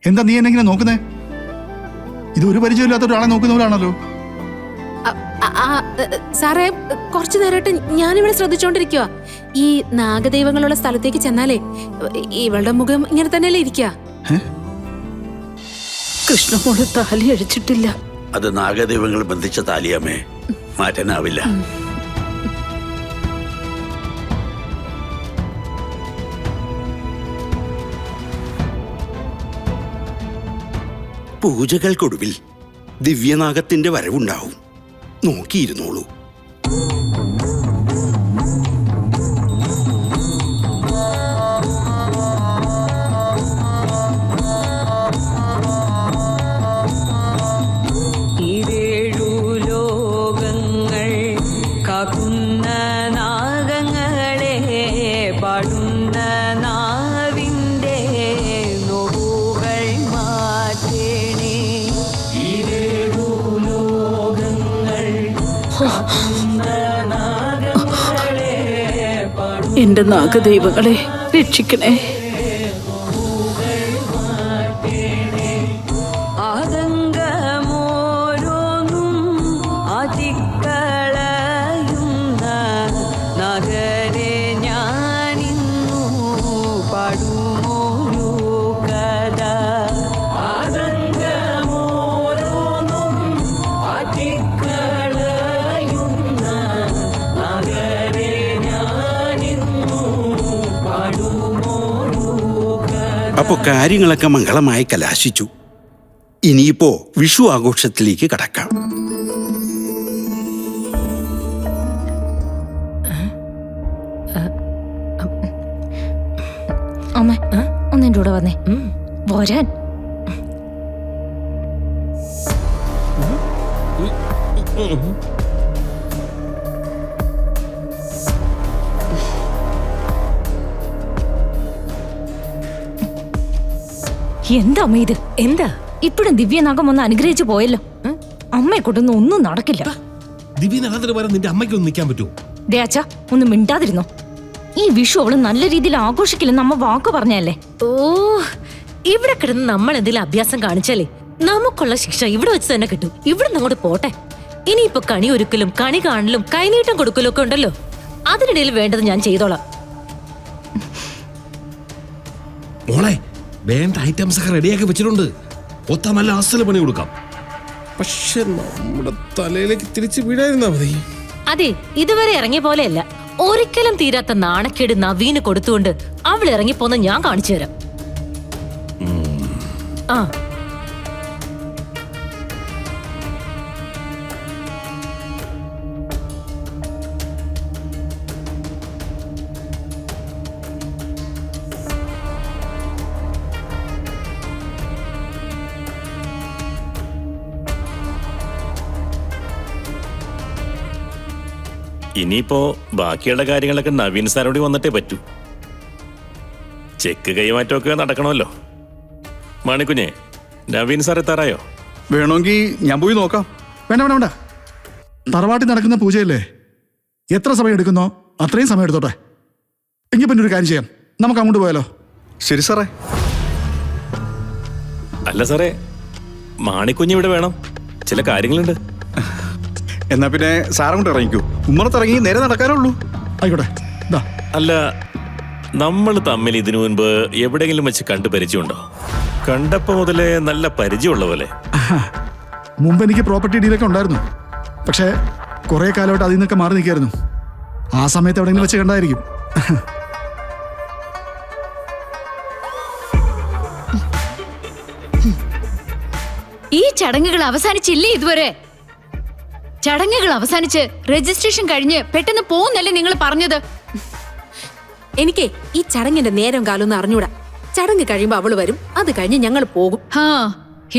എന്താ നീ എന്നെ ഇങ്ങനെ നോക്കുന്നേ? ഇത് ഒരു പരിചയമില്ലാത്ത ഒരാളെ നോക്കുന്നവരാണല്ലോ. സാറേ, കുറച്ചു നേരമായിട്ട് ഞാനിവിടെ ശ്രദ്ധിച്ചോണ്ടിരിക്കുക. ഈ നാഗദൈവങ്ങളുള്ള സ്ഥലത്തേക്ക് ചെന്നാലേ ഇവളുടെ മുഖം ഇങ്ങനെ തന്നെയല്ലേ ഇരിക്കുക. കൃഷ്ണമോള് താലി അഴിച്ചിട്ടില്ല. അത് നാഗദൈവങ്ങൾ ബന്ധിച്ച താലിയാമേ, മാറ്റാനാവില്ല. പൂജകൾക്കൊടുവിൽ ദിവ്യനാഗത്തിന്റെ വരവുണ്ടാവും. നോക്കിയിരുന്നോളൂ. എന്റെ നാഗദൈവങ്ങളെ രക്ഷിക്കണേ. അപ്പോൾ കാര്യങ്ങളൊക്കെ മംഗളമായി കലാശിച്ചു. ഇനിയിപ്പോ വിഷു ആഘോഷത്തിലേക്ക് കടക്കാം. അമ്മ ഒന്നെൻ്റെ കൂടെ വന്നേ. വരാൻ എന്താ അമ്മ ഇത്? എന്താ ഇപ്പോഴും ദിവ്യനാഗം ഒന്ന് അനുഗ്രഹിച്ചു പോയല്ലോ. അമ്മയെ കൊണ്ടൊന്നും ഒന്നും നടക്കില്ല. ദിവ്യനാഗത്തിന് വരാൻ നിന്റെ അമ്മയ്ക്കൊന്നും നിൽക്കാൻ പറ്റുമോ? ദേ അച്ഛാ, ഒന്ന് മിണ്ടാതിരുന്നോ. ഈ വിഷു അവള് നല്ല രീതിയിൽ ആഘോഷിക്കില്ലെന്ന് അമ്മ വാക്ക് പറഞ്ഞല്ലേ. ഓ, ഇവിടെ കിടന്ന് നമ്മൾ എന്തെങ്കിലും അഭ്യാസം കാണിച്ചാലേ നമുക്കുള്ള ശിക്ഷ ഇവിടെ വെച്ച് തന്നെ കിട്ടും. ഇവിടെ അങ്ങോട്ട് പോട്ടെ. ഇനിയിപ്പോ കണി ഒരുക്കലും കണി കാണലും കൈനീട്ടം കൊടുക്കലും ഒക്കെ ഉണ്ടല്ലോ. അതിനിടയിൽ വേണ്ടത് ഞാൻ ചെയ്തോളാം. മോളെ, വേണ്ട ഐറ്റംസ് ഒക്കെ റെഡിയാക്കി വെച്ചിട്ടുണ്ട്. ഒത്ത നല്ല അസല് പണി കൊടുക്കാം. പക്ഷെ നമ്മുടെ തലയിലേക്ക് തിരിച്ചു വീഴായിരുന്നാ മതി. അതെ, ഇതുവരെ ഇറങ്ങിയ പോലെയല്ല. ഒരിക്കലും തീരാത്ത നാണക്കേട് നവീന് കൊടുത്തുകൊണ്ട് അവൾ ഇറങ്ങിപ്പോന്ന് ഞാൻ കാണിച്ചു തരാം. ആ ഇനിയിപ്പോ ബാക്കിയുള്ള കാര്യങ്ങളൊക്കെ നവീൻ സാറോട് വന്നിട്ടേ പറ്റൂ. ചെക്ക് കൈമാറ്റമൊക്കെ നടക്കണമല്ലോ. മാണിക്കുഞ്ഞെ, നവീൻ സാർ എത്താറായോ? വേണമെങ്കിൽ ഞാൻ പോയി നോക്കാം. വേണ്ട വേണ്ട വേണ്ട, തറവാട്ടിൽ നടക്കുന്ന പൂജയല്ലേ, എത്ര സമയം എടുക്കുന്നോ അത്രയും സമയം എടുത്തോട്ടെ. എങ്കിൽ പിന്നെ ഒരു കാര്യം ചെയ്യാം, നമുക്ക് അങ്ങോട്ട് പോയാലോ? ശരി സാറേ. അല്ല സാറേ, മാണിക്കുഞ്ഞ് ഇവിടെ വേണം, ചില കാര്യങ്ങളുണ്ട്. എന്നാ പിന്നെ സാറങ്ങോട്ട് ഇറങ്ങിക്കൂ. ഉമ്മറത്തിറങ്ങി നേരെ നടക്കാനുള്ളൂ. ആയിക്കോട്ടെ. അല്ല, നമ്മൾ തമ്മിൽ ഇതിനു മുൻപ് എവിടെയെങ്കിലും വെച്ച് കണ്ടു പരിചയമുണ്ടോ? കണ്ടപ്പോ മുതലേ നല്ല പരിചയമുള്ള പോലെ. മുമ്പ് എനിക്ക് പ്രോപ്പർട്ടി ഡീലൊക്കെ ഉണ്ടായിരുന്നു. പക്ഷേ കുറെ കാലമായിട്ട് അതിൽ നിന്നൊക്കെ മാറി നിൽക്കായിരുന്നു. ആ സമയത്ത് എവിടെയെങ്കിലും വെച്ച് കണ്ടായിരിക്കും. ഈ ചടങ്ങുകൾ അവസാനിച്ചില്ലേ ഇതുവരെ? ചടങ്ങുകൾ അവസാനിച്ച് രജിസ്ട്രേഷൻ കഴിഞ്ഞ് പെട്ടെന്ന് പോകുന്നല്ലേ നിങ്ങൾ പറഞ്ഞത്? എനിക്ക് ഈ ചടങ്ങിന്റെ നേരം കാലം ഒന്നും അറിഞ്ഞൂടാ. ചടങ്ങ് കഴിയുമ്പോ അവള് വരും, അത് കഴിഞ്ഞ് ഞങ്ങൾ പോകും.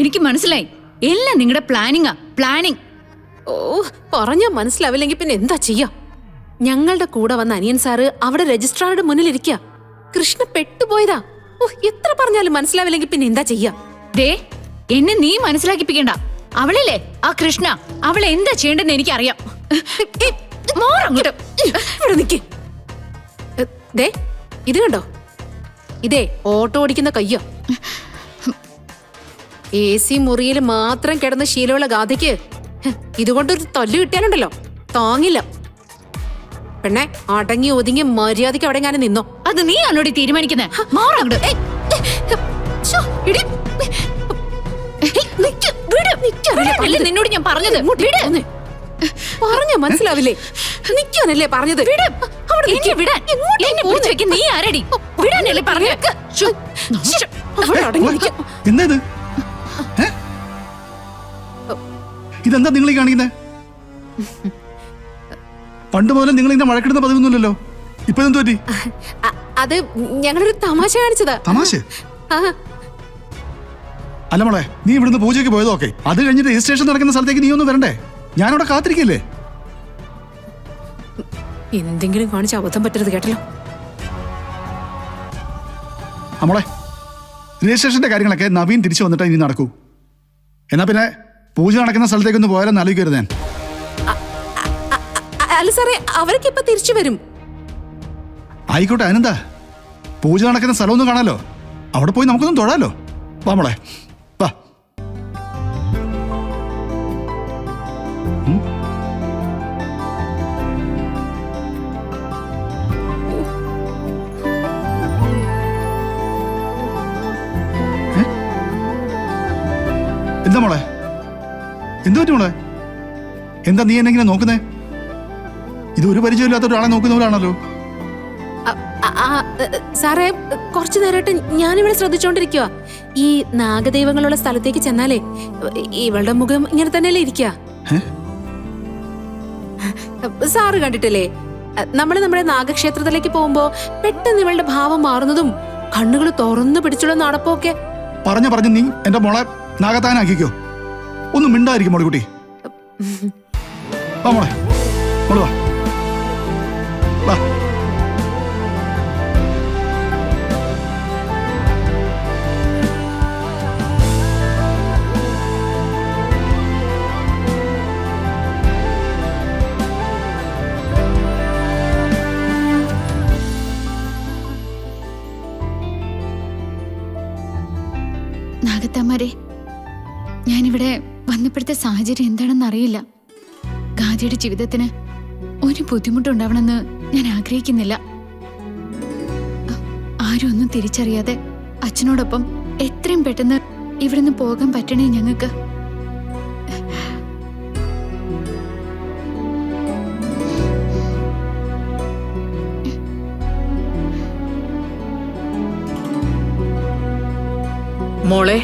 എനിക്ക് മനസ്സിലായി, എല്ലാം നിങ്ങളുടെ പ്ലാനിങ്. ഓ, പറഞ്ഞാ മനസ്സിലാവില്ലെങ്കിൽ പിന്നെ എന്താ ചെയ്യാ? ഞങ്ങളുടെ കൂടെ വന്ന അനിയൻ സാറ് അവിടെ രജിസ്ട്രാറുടെ മുന്നിലിരിക്കുക. കൃഷ്ണ പെട്ടുപോയതാ. ഓ, എത്ര പറഞ്ഞാലും മനസ്സിലാവില്ലെങ്കിൽ പിന്നെ എന്താ ചെയ്യാ? ദേ, എന്നെ നീ മനസ്സിലാക്കിപ്പിക്കണ്ട. അവളല്ലേ ആ കൃഷ്ണ, അവളെ എന്താ ചെയ്യേണ്ടെന്ന് എനിക്കറിയാം. ദേ, ഇത് കണ്ടോ? ഇതേ ഓട്ടോ ഓടിക്കുന്ന കയ്യോ. AC മുറിയിൽ മാത്രം കിടന്ന ശീലമുള്ള ഗാഥയ്ക്ക് ഇതുകൊണ്ടൊരു തല്ലു കിട്ടിയാലുണ്ടല്ലോ താങ്ങില്ല. പെണ്ണെ, അടങ്ങി ഒതുങ്ങി മര്യാദയ്ക്ക് അവിടെ ഞാൻ നിന്നോ. അത് നീ ആണോടി തീരുമാനിക്കുന്നേ? മാറങ്ങട്. അല്ല നിന്നോട് ഞാൻ പറഞ്ഞത്. പറഞ്ഞ മനസ്സിലാവില്ലേ? നിക്കാനല്ലേ പറഞ്ഞത്? എന്നെ വിടാൻ. എന്നെ പിടിച്ചു വെക്കാൻ നീ ആരടി? വിടാനല്ലേ പറഞ്ഞു? എന്താ ഇത്? ഇതെന്താ നിങ്ങൾ ഈ കാണിക്കുന്നത്? പണ്ട് മുതലേ നിങ്ങൾ ഇങ്ങനെ വഴക്കിടുന്ന പതിവൊന്നുമില്ലല്ലോ. ഇപ്പൊ എന്ത് പറ്റി? അത് ഞങ്ങളൊരു തമാശ കാണിച്ചതാ. തമാശ? അല്ല മോളെ, നീ ഇവിടുന്ന് പൂജയ്ക്ക് പോയതൊക്കെ അത് കഴിഞ്ഞിട്ട് രജിസ്ട്രേഷൻ നടക്കുന്ന സ്ഥലത്തേക്ക് നീ ഒന്ന് വരണ്ടേ? ഞാനവിടെ കാത്തിരിക്കല്ലേ? എന്തെങ്കിലും കാണിച്ച് അബദ്ധം പറ്റരുത് കേട്ടല്ലോ. മോളെ, രജിസ്ട്രേഷന്റെ കാര്യങ്ങളൊക്കെ നവീൻ തിരിച്ചു വന്നിട്ടേ ഇനി നടക്കൂ. എന്നാ പിന്നെ പൂജ നടക്കുന്ന സ്ഥലത്തേക്ക് ഒന്ന് പോയാലും ആലോചിക്കരുത് ഞാൻ. അല്ല സാറേ, അവരൊക്കെ ഇപ്പൊ തിരിച്ചു വരും. ആയിക്കോട്ടെ, അതിനെന്താ? പൂജ നടക്കുന്ന സ്ഥലമൊന്നും കാണാലോ. അവിടെ പോയി നമുക്കൊന്നും തൊഴാലോ. വാ മോളെ, വാ. എന്താ മോളെ, എന്തു പറ്റി മോളെ? എന്താ നീ എന്നെ ഇങ്ങനെ നോക്കുന്നേ? ഇത് ഒരു പരിചയമില്ലാത്ത ഒരാളെ നോക്കുന്നവരാണല്ലോ. സാറേ, കുറച്ചു നേരമായിട്ട് ഞാനിവിടെ ശ്രദ്ധിച്ചോണ്ടിരിക്കുക. ഈ നാഗദൈവങ്ങളുള്ള സ്ഥലത്തേക്ക് ചെന്നാലേ ഇവളുടെ മുഖം ഇങ്ങനെ തന്നെയല്ലേ ഇരിക്കുക? സാറ് കണ്ടിട്ടില്ലേ, നമ്മള് നമ്മുടെ നാഗക്ഷേത്രത്തിലേക്ക് പോകുമ്പോ പെട്ടെന്ന് ഇവളുടെ ഭാവം മാറുന്നതും കണ്ണുകൾ തുറന്നു പിടിച്ചുള്ള നടപ്പൊക്കെ. പറഞ്ഞു നീ എന്റെ മോളെ നാഗത്താനാക്കിക്കോ. ഒന്നും മിണ്ടായിരിക്കും മോളി കുട്ടി. വാ മോളെ, മോള് വാ. വാ. നാഗത്തമാരെ, ഞാനിവിടെ വന്നപ്പോഴത്തെ സാഹചര്യം എന്താണെന്ന് അറിയില്ല. ഗാദിയുടെ ജീവിതത്തിന് ഒരു ബുദ്ധിമുട്ടുണ്ടാവണമെന്ന് ഞാൻ ആഗ്രഹിക്കുന്നില്ല. ആരും ഒന്നും തിരിച്ചറിയാതെ അച്ഛനോടൊപ്പം എത്രയും പെട്ടെന്ന് ഇവിടുന്ന് പോകാൻ പറ്റണേ ഞങ്ങൾക്ക്. മോളെ